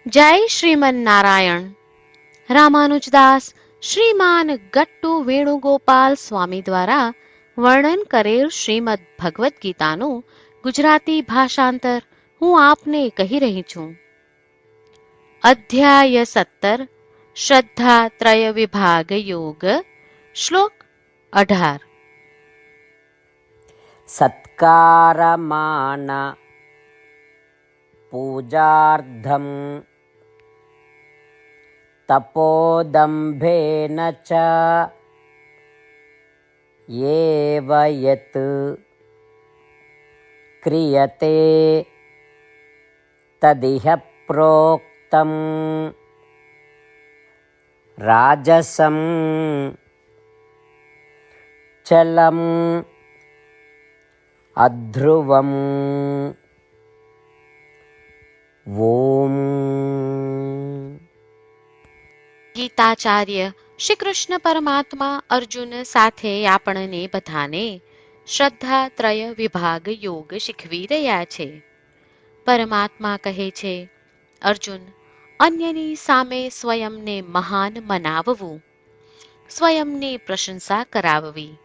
જય શ્રીમન નારાયણ. રામાનુજદાસ શ્રીમાન ગટ્ટુ વેણુગોપાલ સ્વામી દ્વારા વર્ણન કરેલ શ્રીમદ ભગવદ્ ગીતાનું ગુજરાતી ભાષાંતર હું આપને કહી રહી છું. અધ્યાય 17 શ્રદ્ધા ત્રય વિભાગ યોગ. શ્લોક 18. સત્કારમાન પૂજાર્ધમ તપોદંભેન ચ યેવ યત ક્રિયતે તદિહ પ્રોક્તમ રાજસમ ચલમ અધ્રુવમ. ઓમ. ગીતાચાર્ય શ્રી કૃષ્ણ પરમાત્મા અર્જુન સાથે આપણને બધાને શ્રદ્ધા ત્રય વિભાગ યોગ શીખવી રહ્યા છે. પરમાત્મા કહે છે, અર્જુન, અન્યની સામે સ્વયંને મહાન મનાવવું, સ્વયંની પ્રશંસા કરાવવી,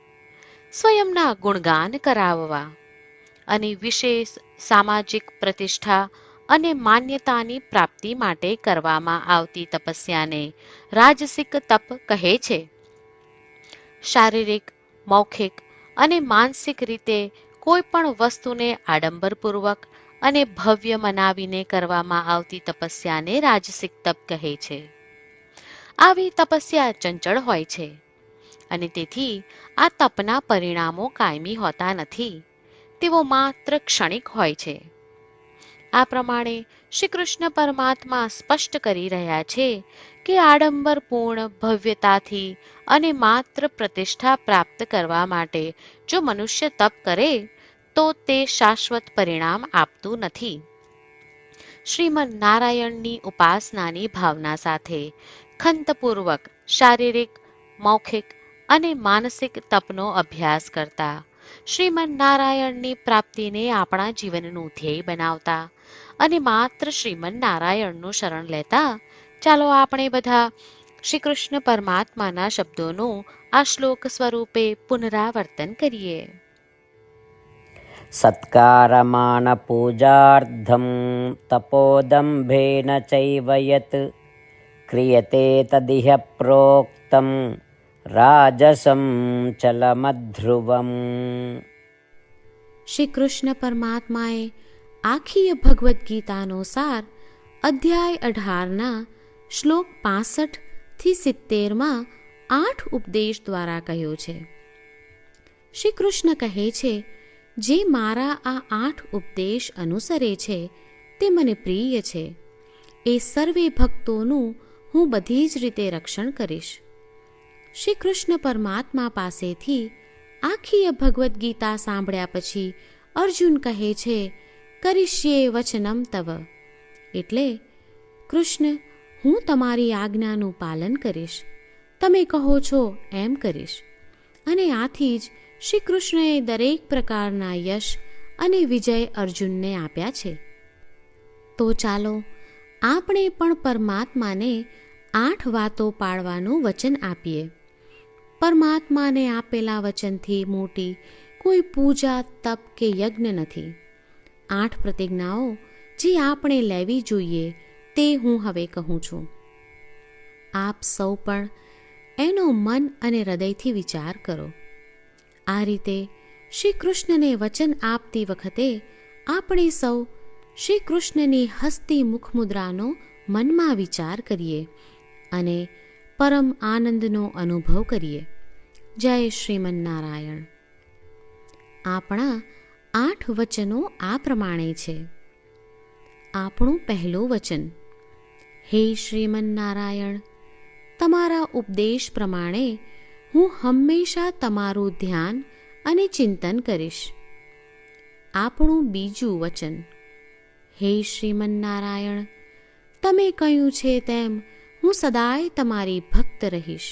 સ્વયંના ગુણગાન કરાવવા અને વિશેષ સામાજિક પ્રતિષ્ઠા અને માન્યતાની પ્રાપ્તિ માટે કરવામાં આવતી તપસ્યાને રાજસિક તપ કહે છે. શારીરિક, મૌખિક અને માનસિક રીતે કોઈ પણ વસ્તુને આડંબરપૂર્વક અને ભવ્ય મનાવીને કરવામાં આવતી તપસ્યાને રાજસિક તપ કહે છે. આવી તપસ્યા ચંચળ હોય છે અને તેથી આ તપના પરિણામો કાયમી હોતા નથી, તેઓ માત્ર ક્ષણિક હોય છે. આ પ્રમાણે શ્રી કૃષ્ણ પરમાત્મા સ્પષ્ટ કરી રહ્યા છે કે આડંબરપૂર્ણ ભવ્યતાથી અને માત્ર પ્રતિષ્ઠા પ્રાપ્ત કરવા માટે જો મનુષ્ય તપ કરે તો તે શાશ્વત પરિણામ આપતું નથી. શ્રીમન નારાયણની ઉપાસનાની ભાવના સાથે ખંતપૂર્વક શારીરિક, મૌખિક અને માનસિક તપનો અભ્યાસ કરતા, શ્રીમન નારાયણની પ્રાપ્તિને આપણા જીવનનું ધ્યેય બનાવતા અને માત્ર શ્રીમન નારાયણનું શરણ લેતા, ચાલો આપણે બધા શ્રી કૃષ્ણ પરમાત્માના શબ્દોનું આ શ્લોક સ્વરૂપે પુનરાવર્તન કરીએ. સત્કારમાન પૂજાર્ધમ તપોદંભેન ચૈવ યત ક્રિયતે તદિહ પ્રોક્તમ રાજસમ ચલમધ્રુવમ. શ્રી કૃષ્ણ પરમાત્માએ આખી ભગવદ્ ગીતાનો સાર અધ્યાય 18ના શ્લોક 65 થી 70માં 8 ઉપદેશ દ્વારા કહ્યો છે. શ્રી કૃષ્ણ કહે છે, જે મારા આ 8 ઉપદેશ અનુસરે છે તે મને પ્રિય છે. એ સર્વે ભક્તોનું હું બધી જ રીતે રક્ષણ કરીશ. શ્રી કૃષ્ણ પરમાત્મા પાસેથી આખી ભગવદ્ ગીતા સાંભળ્યા પછી અર્જુન કહે છે, કરિષ્યે વચનમ તવ, એટલે કૃષ્ણ, હું તમારી આજ્ઞાનું પાલન કરીશ, તમે કહો છો એમ કરીશ. અને આથી જ શ્રી કૃષ્ણએ દરેક પ્રકારના યશ અને વિજય અર્જુનને આપ્યા છે. તો ચાલો આપણે પણ પરમાત્માને 8 વાતો પાળવાનું વચન આપીએ. પરમાત્માને આપેલા વચનથી મોટી કોઈ પૂજા, તપ કે યજ્ઞ નથી. 8 પ્રતિજ્ઞાઓ જે આપણે લેવી જોઈએ તે હું હવે કહું છું. આપ સૌ પણ એનો મન અને હૃદયથી વિચાર કરો. આ રીતે શ્રી કૃષ્ણને વચન આપતી વખતે આપણે સૌ શ્રી કૃષ્ણની હસતી મુખમુદ્રાનો મનમાં વિચાર કરીએ અને પરમ આનંદનો અનુભવ કરીએ. જય શ્રીમન નારાયણ. આપણા 8 વચનો આ પ્રમાણે છે. આપણું પહેલું વચન, હે શ્રીમન નારાયણ, તમારા ઉપદેશ પ્રમાણે હું હંમેશા તમારું ધ્યાન અને ચિંતન કરીશ. આપણું બીજું વચન, હે શ્રીમન નારાયણ, તમે કહ્યું છે તેમ હું સદાય તમારી ભક્ત રહીશ.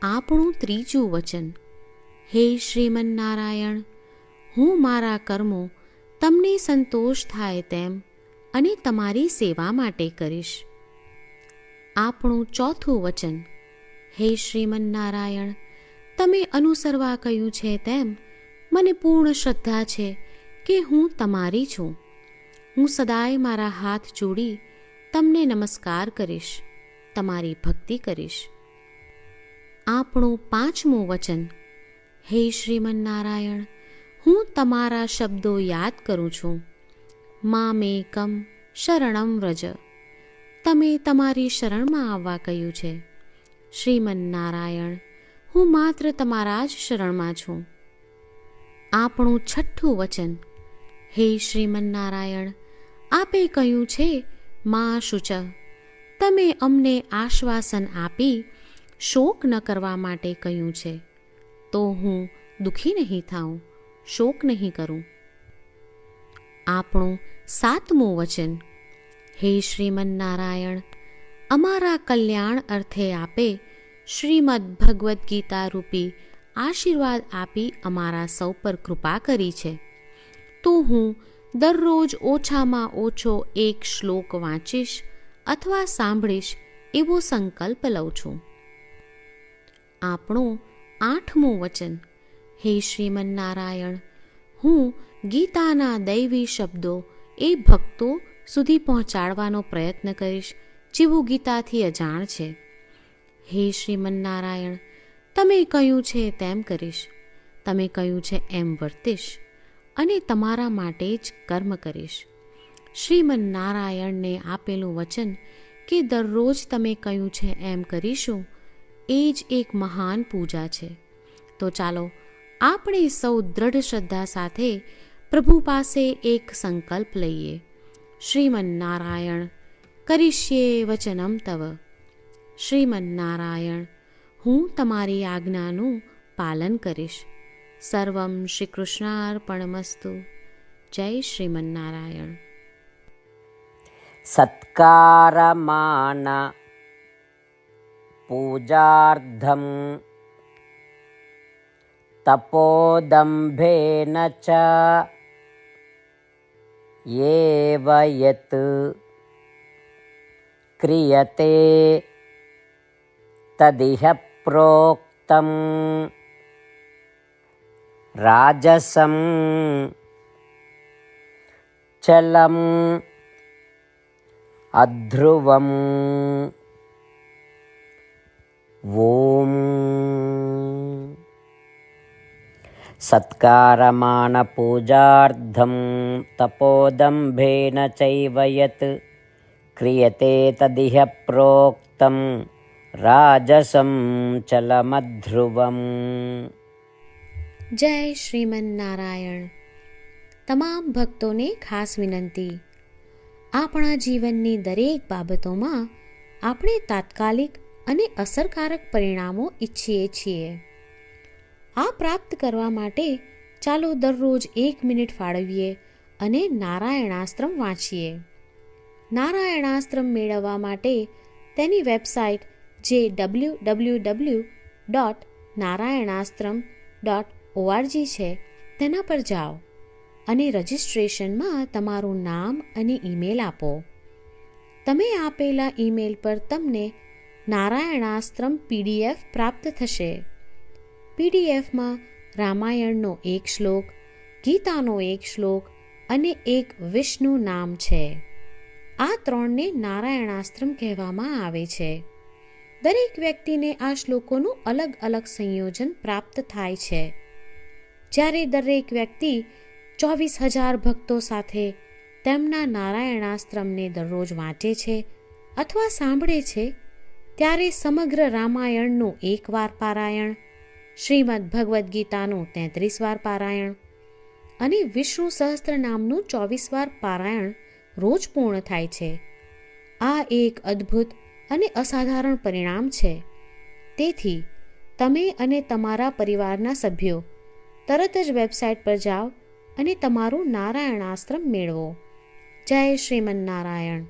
આપણું ત્રીજું વચન, હે શ્રીમન નારાયણ, હું મારા કર્મો તમને સંતોષ થાય તેમ અને તમારી સેવા માટે કરીશ. આપણું ચોથું વચન. હે શ્રીમન્નારાયણ, તમે અનુસરવા કહ્યું છે તેમ મને પૂર્ણ શ્રદ્ધા છે કે હું તમારી છું. હું સદાય મારા હાથ જોડી તમને નમસ્કાર કરીશ, તમારી ભક્તિ કરીશ. આપણું પાંચમું વચન. હે શ્રીમન્નારાયણ, હું તમારા શબ્દો યાદ કરું છું. મામેકમ શરણમ વ્રજ. તમે તમારી શરણમાં આવવા કહ્યું છે. શ્રીમન્નારાયણ, હું માત્ર તમારા જ શરણમાં છું. આપણું છઠ્ઠું વચન. હે શ્રીમન્નારાયણ, આપે કહ્યું છે મા શુચ. તમે અમને આશ્વાસન આપી શોક ન કરવા માટે કહ્યું છે, તો હું દુઃખી નહીં થાઉં, શોક નહીં કરું. આપણું સાતમું વચન. હે શ્રીમન્નારાયણ, અમારા કલ્યાણ અર્થે આપે શ્રીમદ્ ભગવદ્ ગીતા રૂપી આશીર્વાદ આપી અમારા સૌ પર કૃપા કરી છે, તો હું દરરોજ ઓછામાં ઓછો એક શ્લોક વાંચીશ અથવા સાંભળીશ એવો સંકલ્પ લઉં છું. આપણું આઠમું વચન. હે શ્રીમન્નારાયણ, હું ગીતાના દૈવી શબ્દો એ ભક્તો સુધી પહોંચાડવાનો પ્રયત્ન કરીશ જેઓ ગીતાથી અજાણ છે. હે શ્રીમન્નારાયણ, તમે કહ્યું છે તેમ કરીશ, તમે કહ્યું છે એમ વર્તીશ અને તમારા માટે જ કર્મ કરીશ. શ્રીમન્નારાયણને આપેલું વચન કે દરરોજ તમે કહ્યું છે એમ કરીશું, એ જ એક મહાન પૂજા છે. તો ચાલો આપણે સૌ દ્રઢ શ્રદ્ધા સાથે પ્રભુ પાસે એક સંકલ્પ લઈએ. શ્રીમન્નારાયણ, કરીશ્યે વચનમ તવ. શ્રીમન્નારાયણ, હું તમારી આજ્ઞાનું પાલન કરીશ. સર્વમ શ્રી કૃષ્ણાર્પણમસ્તુ. જય શ્રીમન્નારાયણ. સત્કારમાન પૂજાર્ધમ તપોદંભેન ચ યેવ યત ક્રિયતે તદિહ પ્રોક્તમ રાજસમ ચલમ અધ્રુવમ. ઓમ. સત્કારમાન પૂજાર્ધમ તપોદંભેન ચૈવ યત ક્રિયતે તદિહ પ્રોક્તમ રાજસમ ચલમધ્રુવમ. જય શ્રીમન્નારાયણ. તમામ ભક્તોને ખાસ વિનંતી. આપણા જીવનની દરેક બાબતોમાં આપણે તાત્કાલિક અને અસરકારક પરિણામો ઈચ્છીએ છીએ. આ પ્રાપ્ત કરવા માટે ચાલો દરરોજ 1 મિનિટ ફાળવીએ અને નારાયણાસ્ત્રમ વાંચીએ. નારાયણાસ્ત્રમ મેળવવા માટે તેની વેબસાઇટ જે www.narayanaastram.org છે તેના પર જાઓ અને રજિસ્ટ્રેશનમાં તમારું નામ અને ઈમેલ આપો. તમે આપેલા ઈમેલ પર તમને નારાયણાસ્ત્રમ PDF પ્રાપ્ત થશે. પીડીએફમાં રામાયણનો 1 શ્લોક, ગીતાનો 1 શ્લોક અને એક વિષ્ણુ નામ છે. આ 3ને નારાયણાસ્ત્રમ કહેવામાં આવે છે. દરેક વ્યક્તિને આ શ્લોકોનું અલગ અલગ સંયોજન પ્રાપ્ત થાય છે. જ્યારે દરેક વ્યક્તિ 24,000 ભક્તો સાથે તેમના નારાયણાસ્ત્રમને દરરોજ વાંચે છે અથવા સાંભળે છે, ત્યારે સમગ્ર રામાયણનું 1 વાર પારાયણ, શ્રીમદ્ ભગવદ્ ગીતાનું 33 વાર પારાયણ અને વિષ્ણુ સહસ્ત્ર નામનું 24 વાર પારાયણ રોજ પૂર્ણ થાય છે. આ એક અદ્ભુત અને અસાધારણ પરિણામ છે. તેથી તમે અને તમારા પરિવારના સભ્યો તરત જ વેબસાઇટ પર જાઓ અને તમારું નારાયણાસ્ત્રમ મેળવો. જય શ્રીમન્નારાયણ.